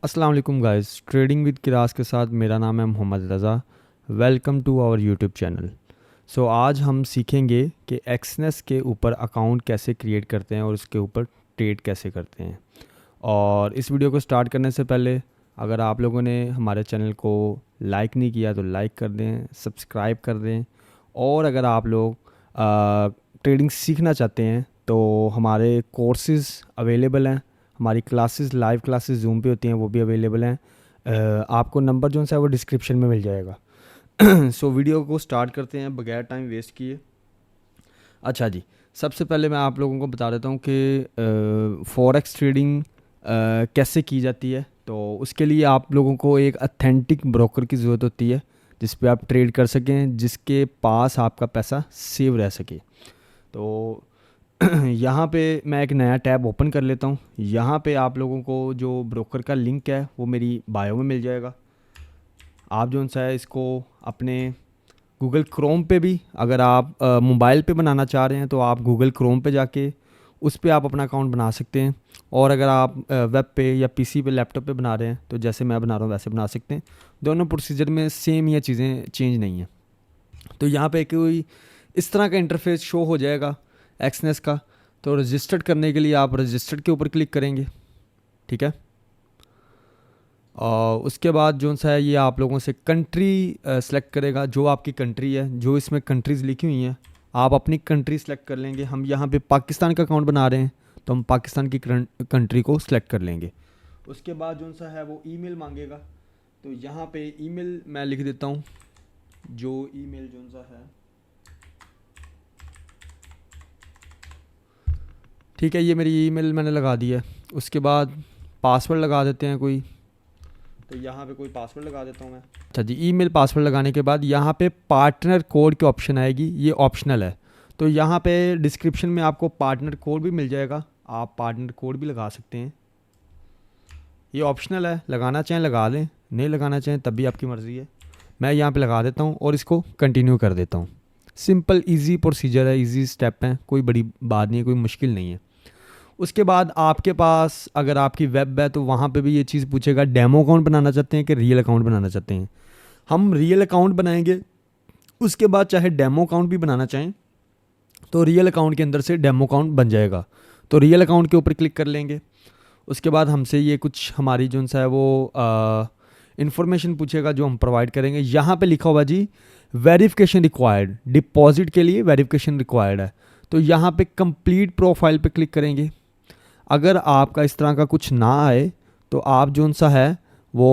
अस्सलाम वालेकुम guys, trading with किरास के साथ मेरा नाम है Mohammed Raza. Welcome to our YouTube channel. आज हम सीखेंगे कि एक्सनेस के ऊपर अकाउंट कैसे क्रिएट करते हैं और उसके ऊपर ट्रेड कैसे करते हैं। और इस वीडियो को स्टार्ट करने से पहले अगर आप लोगों ने हमारे चैनल को लाइक नहीं किया तो लाइक कर दें, सब्सक्राइब कर दें। और अगर आप लोग ट्रेडिंग सीखना चाहते हैं तो हमारे कोर्सेज़ अवेलेबल हैं। हमारी क्लासेस, लाइव क्लासेस जूम पे होती हैं, वो भी अवेलेबल हैं। आपको नंबर जो है वो डिस्क्रिप्शन में मिल जाएगा। वीडियो को स्टार्ट करते हैं बगैर टाइम वेस्ट किए। अच्छा जी, सबसे पहले मैं आप लोगों को बता देता हूँ कि फॉरेक्स ट्रेडिंग कैसे की जाती है। तो उसके लिए आप लोगों को एक अथेंटिक ब्रोकर की ज़रूरत होती है जिस पे आप ट्रेड कर सकें, जिसके पास आपका पैसा सेव रह सके। तो यहाँ पे मैं एक नया टैब ओपन कर लेता हूँ। यहाँ पे आप लोगों को जो ब्रोकर का लिंक है वो मेरी बायो में मिल जाएगा। आप जो सा है इसको अपने गूगल क्रोम पे भी, अगर आप मोबाइल पे बनाना चाह रहे हैं तो आप गूगल क्रोम पे जाके उस पे आप अपना अकाउंट बना सकते हैं। और अगर आप वेब पे या पीसी पे, लैपटॉप पे बना रहे हैं तो जैसे मैं बना रहा हूँ वैसे बना सकते हैं। दोनों प्रोसीजर में सेम ही चीज़ें चेंज नहीं है। तो यहाँ पे कोई इस तरह का इंटरफेस शो हो जाएगा एक्सनेस का। तो रजिस्टर्ड करने के लिए आप रजिस्टर्ड के ऊपर क्लिक करेंगे, ठीक है। और उसके बाद जो सा है ये आप लोगों से कंट्री सेलेक्ट करेगा, जो आपकी कंट्री है, जो इसमें कंट्रीज़ लिखी हुई हैं आप अपनी कंट्री सेलेक्ट कर लेंगे। हम यहाँ पे पाकिस्तान का अकाउंट बना रहे हैं तो हम पाकिस्तान की कंट्री को सिलेक्ट कर लेंगे। उसके बाद जो सा है वो ईमेल मांगेगा। तो यहाँ पे ईमेल मैं लिख देता हूँ, जो ईमेल जो सा है, ठीक है, ये मेरी ईमेल मैंने लगा दी है। उसके बाद पासवर्ड लगा देते हैं कोई। तो यहाँ पे कोई पासवर्ड लगा देता हूँ मैं। अच्छा जी, ईमेल पासवर्ड लगाने के बाद यहाँ पे पार्टनर कोड की ऑप्शन आएगी, ये ऑप्शनल है। तो यहाँ पे डिस्क्रिप्शन में आपको पार्टनर कोड भी मिल जाएगा, आप पार्टनर कोड भी लगा सकते हैं। ये ऑप्शनल है, लगाना चाहें लगा लें, नहीं लगाना चाहें तब भी आपकी मर्ज़ी है। मैं यहाँ पे लगा देता हूँ और इसको कंटिन्यू कर देता हूँ। सिंपल इजी प्रोसीजर है, इजी स्टेप है, कोई बड़ी बात नहीं है, कोई मुश्किल नहीं है। उसके बाद आपके पास अगर आपकी वेब है तो वहाँ पे भी ये चीज़ पूछेगा, डेमो अकाउंट बनाना चाहते हैं कि रियल अकाउंट बनाना चाहते हैं। हम रियल अकाउंट बनाएंगे। उसके बाद चाहे डेमो अकाउंट भी बनाना चाहें तो रियल अकाउंट के अंदर से डेमो अकाउंट बन जाएगा। तो रियल अकाउंट के ऊपर क्लिक कर लेंगे। उसके बाद हमसे ये कुछ हमारी जो सा है वो इन्फॉर्मेशन पूछेगा जो हम प्रोवाइड करेंगे। यहाँ पे लिखा हुआ जी वेरिफिकेशन रिक्वायर्ड, डिपॉजिट के लिए वेरिफिकेशन रिक्वायर्ड है। तो यहाँ पे कंप्लीट प्रोफाइल पे क्लिक करेंगे। अगर आपका इस तरह का कुछ ना आए तो आप जो सा है वो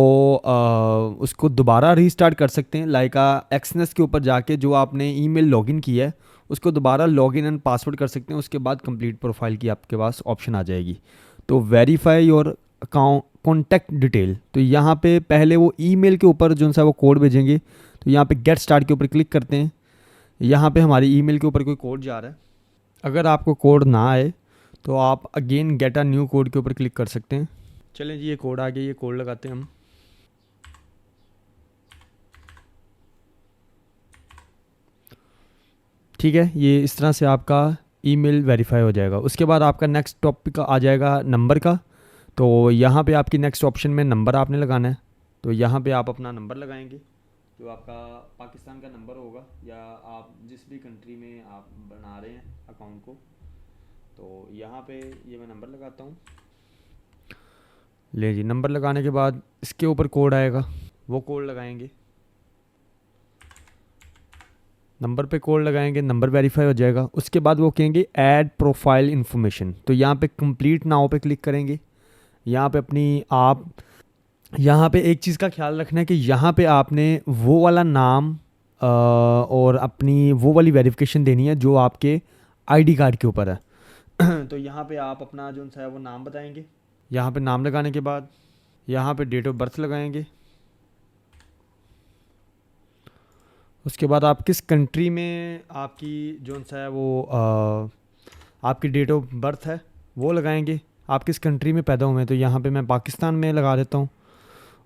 उसको दोबारा रीस्टार्ट कर सकते हैं। लाइक एक्सनेस के ऊपर जाके जो आपने ईमेल लॉगिन की है उसको दोबारा लॉगिन एंड पासवर्ड कर सकते हैं। उसके बाद कंप्लीट प्रोफाइल की आपके पास ऑप्शन आ जाएगी। तो verify your account contact detail, तो यहाँ पे पहले वो ईमेल के ऊपर जो सा वो कोड भेजेंगे। तो यहाँ पे गेट स्टार्ट के ऊपर क्लिक करते हैं। यहाँ पे हमारी ईमेल के ऊपर कोई कोड जा रहा है। अगर आपको कोड ना आए तो आप again get a new code के ऊपर क्लिक कर सकते हैं। चलें जी, ये कोड आ गया, ये कोड लगाते हैं हम। ठीक है, ये इस तरह से आपका ईमेल वेरीफाई हो जाएगा। उसके बाद आपका नेक्स्ट टॉपिक आ जाएगा नंबर का। तो यहाँ पे आपकी नेक्स्ट ऑप्शन में नंबर आपने लगाना है। तो यहाँ पे आप अपना नंबर लगाएंगे जो आपका पाकिस्तान का नंबर होगा, या आप जिस भी कंट्री में आप बना रहे हैं अकाउंट को। तो यहाँ पे ये मैं नंबर लगाता हूँ। ले जी, नंबर लगाने के बाद इसके ऊपर कोड आएगा, वो कोड लगाएंगे। नंबर पे कोड लगाएंगे, नंबर वेरीफाई हो जाएगा। उसके बाद वो कहेंगे ऐड प्रोफाइल इन्फॉर्मेशन। तो यहाँ पे कंप्लीट नाउ पे क्लिक करेंगे। यहाँ पे अपनी आप यहाँ पे एक चीज़ का ख्याल रखना है कि यहाँ पे आपने वो वाला नाम और अपनी वो वाली वेरिफिकेशन देनी है जो आपके आईडी कार्ड के ऊपर है। तो यहाँ पे आप अपना जो सा है वो नाम बताएंगे। यहाँ पे नाम लगाने के बाद यहाँ पे डेट ऑफ बर्थ लगाएंगे। उसके बाद आप किस कंट्री में आपकी जो सा है वो आपकी डेट ऑफ बर्थ है वो लगाएंगे। आप किस कंट्री में पैदा हुए हैं, तो यहाँ पे मैं पाकिस्तान में लगा देता हूँ।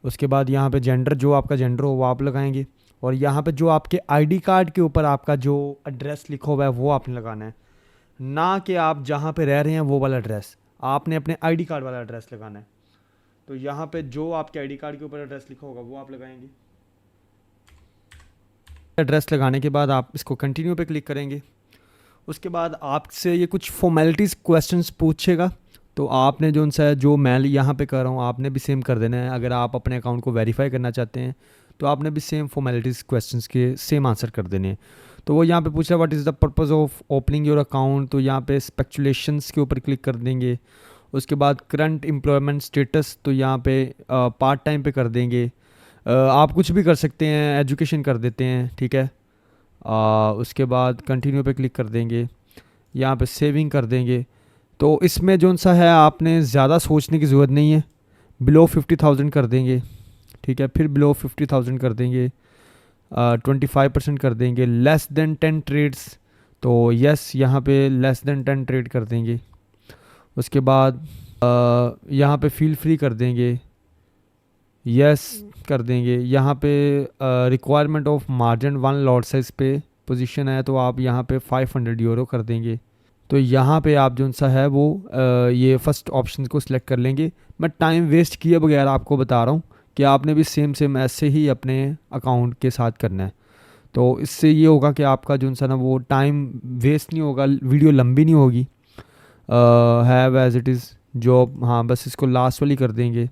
उसके बाद यहाँ पे जेंडर, जो आपका जेंडर हो वो आप लगाएंगे। और यहाँ पे जो आपके आईडी कार्ड के ऊपर आपका जो एड्रेस लिखा हुआ है वो आपने लगाना है, ना कि आप जहाँ पे रह रहे हैं वो वाला एड्रेस, आपने अपने आईडी कार्ड वाला एड्रेस लगाना है। तो यहाँ पे जो आपके आईडी कार्ड के ऊपर एड्रेस लिखा होगा वो आप लगाएंगे। एड्रेस लगाने के बाद आप इसको कंटिन्यू पे क्लिक करेंगे। उसके बाद आपसे ये कुछ फॉर्मेलिटीज़ क्वेश्चंस पूछेगा, तो आपने जो उनसे जो मैं यहाँ पे कर रहा हूँ आपने भी सेम कर देना है। अगर आप अपने अकाउंट को वेरीफाई करना चाहते हैं तो आपने भी सेम फॉर्मेलिटीज़ क्वेश्चंस के सेम आंसर कर देने हैं। तो वो यहाँ पे पूछा what is the purpose of opening your account, तो यहाँ पे स्पेक्युलेशंस के ऊपर क्लिक कर देंगे। उसके बाद करंट एम्प्लॉयमेंट स्टेटस, तो यहाँ पे पार्ट टाइम पे कर देंगे। आप कुछ भी कर सकते हैं, एजुकेशन कर देते हैं, ठीक है। उसके बाद कंटिन्यू पे क्लिक कर देंगे, यहाँ पे सेविंग कर देंगे। तो इसमें जो सा है आपने ज़्यादा सोचने की ज़रूरत नहीं है, बिलो 50,000 कर देंगे, ठीक है। फिर बिलो 50,000 कर देंगे, 25% कर देंगे। लेस देन 10 ट्रेड्स, तो यस यहाँ पे लेस देन 10 ट्रेड कर देंगे। उसके बाद यहाँ पे फील फ्री कर देंगे, यस कर देंगे। यहाँ पे requirement of margin 1 lot size पे पोजीशन है, तो आप यहाँ पे 500 यूरो कर देंगे। तो यहाँ पे आप जो सा है वो ये फर्स्ट ऑप्शन को सिलेक्ट कर लेंगे। मैं टाइम वेस्ट किए बगैर आपको बता रहा हूँ कि आपने भी सेम ऐसे ही अपने अकाउंट के साथ करना है। तो इससे ये होगा कि आपका जो सा ना वो टाइम वेस्ट नहीं होगा, वीडियो लंबी नहीं होगी। Have as it is job, हाँ बस इसको लास्ट वाली कर देंगे।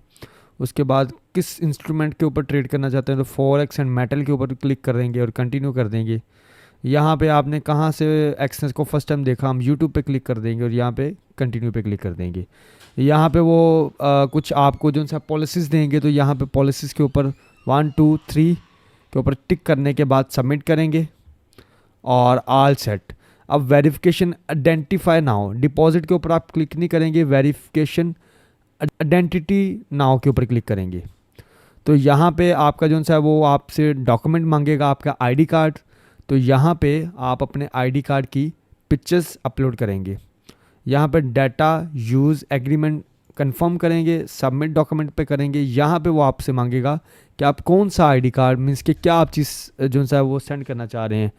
उसके बाद किस इंस्ट्रूमेंट के ऊपर ट्रेड करना चाहते हैं, तो फॉरेक्स एंड मेटल के ऊपर क्लिक कर देंगे और कंटिन्यू कर देंगे। यहाँ पे आपने कहाँ से एक्सेस को फर्स्ट टाइम देखा, हम यूट्यूब पे क्लिक कर देंगे और यहाँ पे कंटिन्यू पे क्लिक कर देंगे। यहाँ पे वो कुछ आपको जो सा पॉलिसीज़ देंगे, तो यहाँ पे पॉलिसीज़ के ऊपर 1 2 3 के ऊपर टिक करने के बाद सबमिट करेंगे और ऑल सेट। अब वेरिफिकेशन आइडेंटिफाई नाउ, डिपॉजिट के ऊपर आप क्लिक नहीं करेंगे, वेरिफिकेशन आइडेंटिटी नाउ के ऊपर क्लिक करेंगे। तो यहाँ पे आपका जो सा है वो आपसे डॉक्यूमेंट मांगेगा, आपका आईडी कार्ड। तो यहाँ पे आप अपने आईडी कार्ड की पिक्चर्स अपलोड करेंगे। यहाँ पे डाटा यूज़ एग्रीमेंट कंफर्म करेंगे, सबमिट डॉक्यूमेंट पे करेंगे। यहाँ पे वो आपसे मांगेगा कि आप कौन सा आईडी कार्ड, मीन्स कि क्या आप चीज़ जो सा है वो सेंड करना चाह रहे हैं।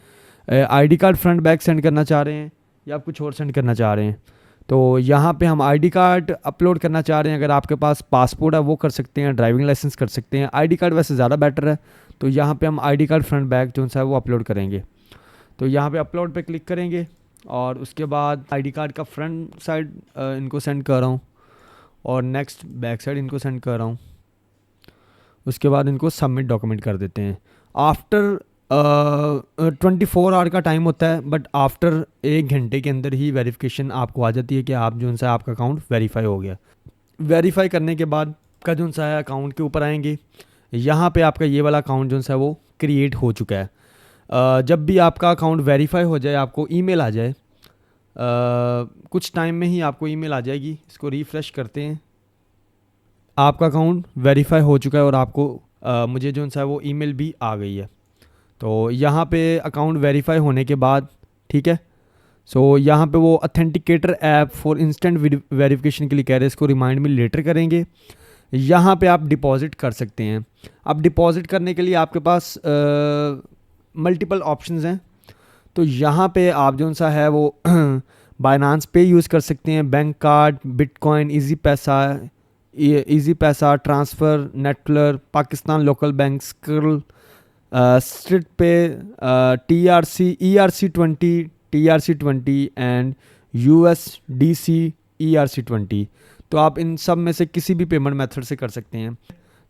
ID card front back send करना चाह रहे हैं या आप कुछ और सेंड करना चाह रहे हैं। तो यहाँ पे हम आईडी कार्ड अपलोड करना चाह रहे हैं। अगर आपके पास पासपोर्ट है वो कर सकते हैं, ड्राइविंग लाइसेंस कर सकते हैं। आईडी कार्ड वैसे ज़्यादा बेटर है, तो यहाँ पे हम आईडी कार्ड फ्रंट बैक जो सा है वो अपलोड करेंगे। तो यहाँ पे अपलोड पे क्लिक करेंगे और उसके बाद आईडी कार्ड का फ्रंट साइड इनको सेंड कर रहा हूँ और नेक्स्ट बैक साइड इनको सेंड कर रहा हूँ। उसके बाद इनको सबमिट डॉक्यूमेंट कर देते हैं। आफ्टर 24 आवर का टाइम होता है, बट आफ्टर 1 घंटे के अंदर ही वेरिफिकेशन आपको आ जाती है कि आप जो सा आपका अकाउंट वेरीफाई हो गया। वेरीफाई करने के बाद का जो सा है अकाउंट के ऊपर आएंगे, यहाँ पे आपका ये वाला अकाउंट जो सा है वो क्रिएट हो चुका है। जब भी आपका अकाउंट वेरीफाई हो जाए आपको ईमेल आ जाए, कुछ टाइम में ही आपको ईमेल आ जाएगी। इसको रिफ़्रेश करते हैं, आपका अकाउंट वेरीफाई हो चुका है और आपको मुझे जो सा है वो ईमेल भी आ गई है। तो यहाँ पे अकाउंट वेरीफाई होने के बाद, ठीक है, सो यहाँ पे वो authenticator app for instant verification के लिए कह रहे हैं, इसको रिमाइंड में लेटर करेंगे। यहाँ पे आप डिपॉजिट कर सकते हैं। अब डिपॉजिट करने के लिए आपके पास मल्टीपल ऑप्शंस हैं। तो यहाँ पे आप जो सा है वो बाइनांस पे यूज़ कर सकते हैं, बैंक कार्ड, बिटकॉइन, इजी पैसा transfer, Neteller, Pakistan local bank, Skrill, street pay, ERC20 and USDC ERC20। तो आप इन सब में से किसी भी पेमेंट मेथड से कर सकते हैं।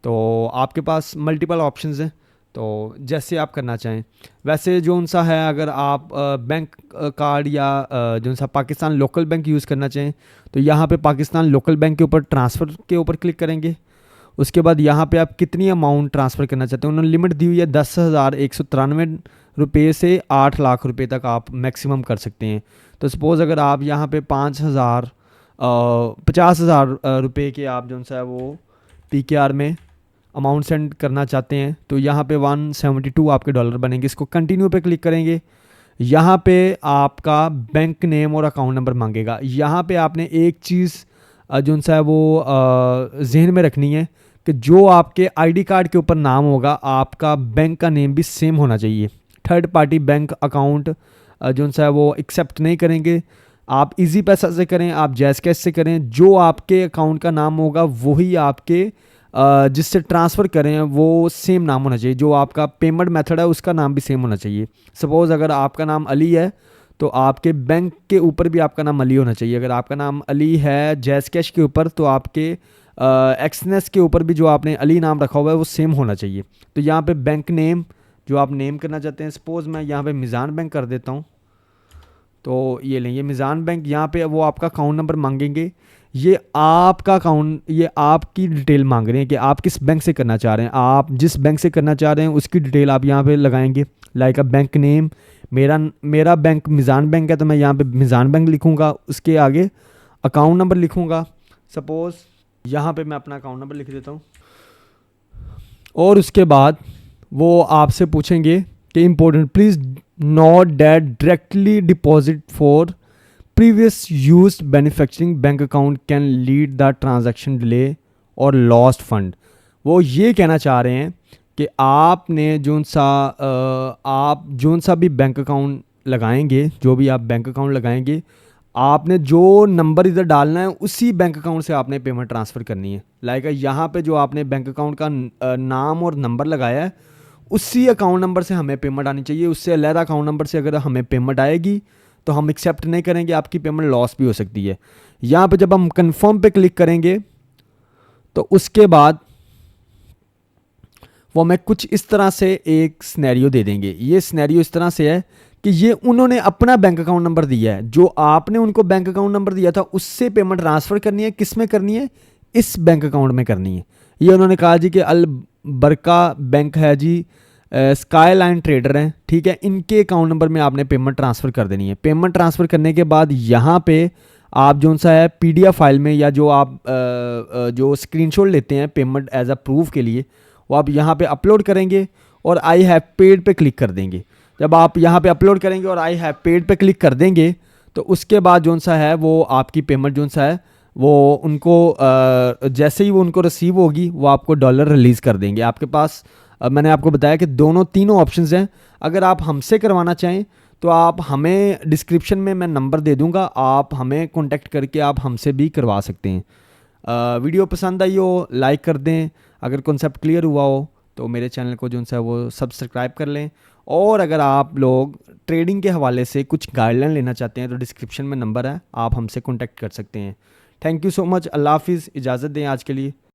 तो आपके पास मल्टीपल ऑप्शंस हैं, तो जैसे आप करना चाहें वैसे जो उनसा है। अगर आप बैंक कार्ड या जो सा पाकिस्तान लोकल बैंक यूज़ करना चाहें, तो यहाँ पे पाकिस्तान लोकल बैंक के ऊपर ट्रांसफ़र के ऊपर क्लिक करेंगे। उसके बाद यहाँ पे आप कितनी अमाउंट ट्रांसफ़र करना चाहते हैं, उन्होंने लिमिट दी हुई है 10,193 रुपये से 8 लाख रुपए तक आप मैक्सिमम कर सकते हैं। तो सपोज़ अगर आप यहाँ पे 50,000 रुपये के आप जो सा है वो PKR में अमाउंट सेंड करना चाहते हैं, तो यहाँ पे 172 आपके डॉलर बनेंगे। इसको कंटिन्यू पे क्लिक करेंगे। यहाँ पे आपका बैंक नेम और अकाउंट नंबर मांगेगा। यहाँ पे आपने एक चीज़ जो सा है वो जहन में रखनी है कि जो आपके आईडी कार्ड के ऊपर नाम होगा आपका बैंक का नेम भी सेम होना चाहिए। थर्ड पार्टी बैंक अकाउंट जो सा है वो एक्सेप्ट नहीं करेंगे। आप इजी पैसा से करें, आप जैज़ कैश से करें, जो आपके अकाउंट का नाम होगा वही आपके जिससे ट्रांसफ़र करें वो सेम नाम होना चाहिए, जो आपका पेमेंट मेथड है उसका नाम भी सेम होना चाहिए। सपोज़ अगर आपका नाम अली है तो आपके बैंक के ऊपर भी आपका नाम अली होना चाहिए। अगर आपका नाम अली है जैज़ कैश के ऊपर तो आपके एक्सनेस के ऊपर भी जो आपने अली नाम रखा हुआ है वो सेम होना चाहिए। तो यहाँ पे बैंक नेम जो आप नेम करना चाहते हैं, सपोज़ मैं यहाँ पे मिज़ान बैंक कर देता हूँ। तो ये लें, ये मिज़ान बैंक, यहाँ पे वो आपका अकाउंट नंबर मांगेंगे, ये आपका अकाउंट, ये आपकी डिटेल मांग रहे हैं कि आप किस बैंक से करना चाह रहे हैं। आप जिस बैंक से करना चाह रहे हैं उसकी डिटेल आप यहाँ पे लगाएंगे। लाइक अ बैंक नेम, मेरा बैंक मिज़ान बैंक है तो मैं यहाँ पे मिज़ान बैंक लिखूँगा, उसके आगे अकाउंट नंबर लिखूँगा। सपोज़ यहाँ पे मैं अपना अकाउंट नंबर लिख देता हूँ और उसके बाद वो आपसे पूछेंगे कि important please note that directly deposit for previous used manufacturing bank account can lead the transaction delay और लॉस्ट फंड। वो ये कहना चाह रहे हैं कि आपने आप जोन सा भी बैंक अकाउंट लगाएंगे, जो भी आप बैंक अकाउंट लगाएंगे, आपने जो नंबर इधर डालना है उसी बैंक अकाउंट से आपने पेमेंट ट्रांसफ़र करनी है। लाइक यहाँ पे जो आपने बैंक अकाउंट का नाम और नंबर लगाया है उसी अकाउंट नंबर से हमें पेमेंट आनी चाहिए। उससे अलहदा अकाउंट नंबर से अगर हमें पेमेंट आएगी तो हम एक्सेप्ट नहीं करेंगे, आपकी पेमेंट लॉस भी हो सकती है। यहाँ पे जब हम कंफर्म पे क्लिक करेंगे तो उसके बाद वो हमें कुछ इस तरह से एक सिनेरियो दे देंगे। ये सिनेरियो इस तरह से है कि ये उन्होंने अपना बैंक अकाउंट नंबर दिया है, जो आपने उनको बैंक अकाउंट नंबर दिया था उससे पेमेंट ट्रांसफ़र करनी है। किस में करनी है? इस बैंक अकाउंट में करनी है। ये उन्होंने कहा जी कि अल बरका बैंक है जी, स्काई लाइन ट्रेडर हैं, ठीक है, इनके अकाउंट नंबर में आपने पेमेंट ट्रांसफ़र कर देनी है। पेमेंट ट्रांसफ़र करने के बाद यहाँ पे आप जो सा है PDF फाइल में या जो आप जो स्क्रीनशॉट लेते हैं पेमेंट एज अ प्रूफ के लिए, वो आप यहाँ पे अपलोड करेंगे और आई हैव पेड पे क्लिक कर देंगे। जब आप यहाँ पे अपलोड करेंगे और आई हैव पेड पे क्लिक कर देंगे तो उसके बाद जो सा है वो आपकी पेमेंट जो सा है वो उनको जैसे ही वो उनको रिसीव होगी वो आपको डॉलर रिलीज़ कर देंगे आपके पास। मैंने आपको बताया कि तीनों ऑप्शंस हैं। अगर आप हमसे करवाना चाहें तो आप हमें डिस्क्रिप्शन में मैं नंबर दे दूंगा, आप हमें कांटेक्ट करके आप हमसे भी करवा सकते हैं। वीडियो पसंद आई हो लाइक कर दें, अगर कॉन्सेप्ट क्लियर हुआ हो तो मेरे चैनल को जो है वो सब्सक्राइब कर लें। और अगर आप लोग ट्रेडिंग के हवाले से कुछ गाइडलाइन लेना चाहते हैं तो डिस्क्रिप्शन में नंबर है, आप हमसे कॉन्टेक्ट कर सकते हैं। Thank you so much. अल्लाह हाफिज़, इजाज़त दें आज के लिए।